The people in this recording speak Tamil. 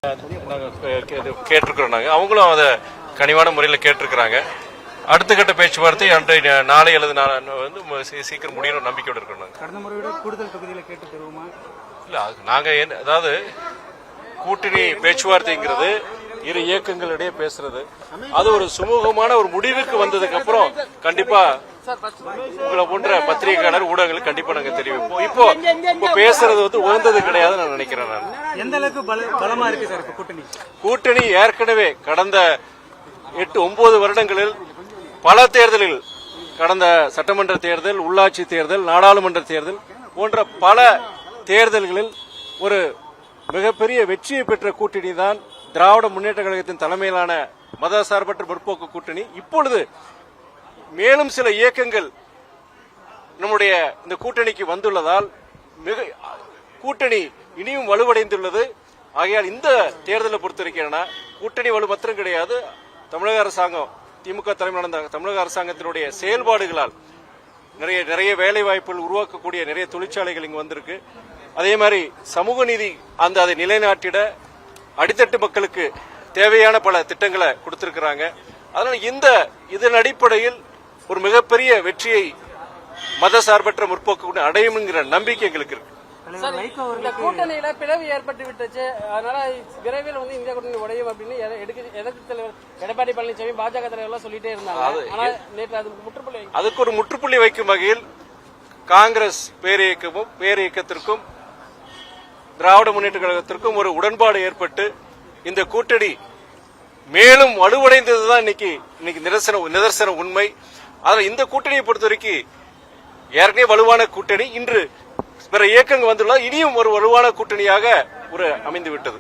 கேட்டிருக்கிறோம். நாங்கள் அவங்களும் அதை கனிவான முறையில் கேட்டிருக்கிறாங்க. அடுத்த கட்ட பேச்சுவார்த்தை அன்றைய நாளை அல்லது வந்து சீக்கிரம் முடியணும் நம்பிக்கையோடு இருக்கிறோம். நாங்கள் கடந்த முறையோட கூடுதல் தொகுதியில் கேட்டு தருவோமா? இல்லை, நாங்கள் அதாவது கூட்டணி பேச்சுவார்த்தைங்கிறது இரு இயக்கங்களிடையே பேசுறது, அது ஒரு சுமூகமான ஒரு முடிவுக்கு வந்ததுக்கு அப்புறம் கண்டிப்பா உங்களை போன்ற பத்திரிகையாளர் ஊடகங்களுக்கு கண்டிப்பா நாங்க தெரிவிப்போம். இப்போ பேசுறது வந்து உகந்தது கிடையாது நான் நினைக்கிறேன். நான் எந்த அளவுக்கு பலமா இருக்கு சார் கூட்டணி? கூட்டணி ஏற்கனவே கடந்த 8-9 வருடங்களில் பல தேர்தலில், கடந்த சட்டமன்ற தேர்தல், உள்ளாட்சி தேர்தல், நாடாளுமன்ற தேர்தல் போன்ற பல தேர்தல்களில் ஒரு மிகப்பெரிய வெற்றியை பெற்ற கூட்டணி தான் திராவிட முன்னேற்ற கழகத்தின் தலைமையிலான மதசார்பற்ற முற்போக்கு கூட்டணி. இப்பொழுது மேலும் சில இயக்கங்கள் நம்முடைய இந்த கூட்டணிக்கு வந்துள்ளதால் கூட்டணி இனியும் வலுவடைந்துள்ளது. ஆகையால் இந்த தேர்தலை பொறுத்தவரைக்கும் கூட்டணி வலு மாத்திரம் கிடையாது, தமிழக அரசாங்கம், திமுக தலைமையிலான தமிழக அரசாங்கத்தினுடைய செயல்பாடுகளால் நிறைய வேலை வாய்ப்புகள் உருவாக்கக்கூடிய நிறைய தொழிற்சாலைகள் இங்கு வந்திருக்கு. அதே மாதிரி சமூக நீதி அதை நிலைநாட்டிட அடித்தட்டு மக்களுக்கு தேவையான பல திட்டங்களை கொடுத்திருக்கிறாங்க. அதனால இதன் அடிப்படையில் ஒரு மிகப்பெரிய வெற்றியை மதசார்பற்ற முற்போக்கு அடையும் என்கிற நம்பிக்கை எங்களுக்கு இருக்கு. இந்த கூட்டணியில பிளவு ஏற்பட்டு விட்டுச்சு, அதனால விரைவில் வந்து இந்தியா கூட்டணி உடையும் அப்படின்னு எதிர்ப்பு தலைவர் எடப்பாடி பழனிசாமி, பாஜக தலைவர் சொல்லிட்டே இருந்தாங்க. ஆனா நேற்று அதுக்கு ஒரு முற்றுப்புள்ளி வைக்கும் வகையில் காங்கிரஸ் பேரியக்கத்திற்கும் திராவிட முன்னேற்ற கழகத்திற்கும் ஒரு உடன்பாடு ஏற்பட்டு இந்த கூட்டணி மேலும் வலுவடைந்ததுதான் இன்னைக்கு நிதர்சன உண்மை. அதனால இந்த கூட்டணியை பொறுத்தவரைக்கும் ஏற்கனவே வலுவான கூட்டணி இன்று பிற இயக்கங்கள் வந்துள்ள இனியும் ஒரு வலுவான கூட்டணியாக அமைந்து விட்டது.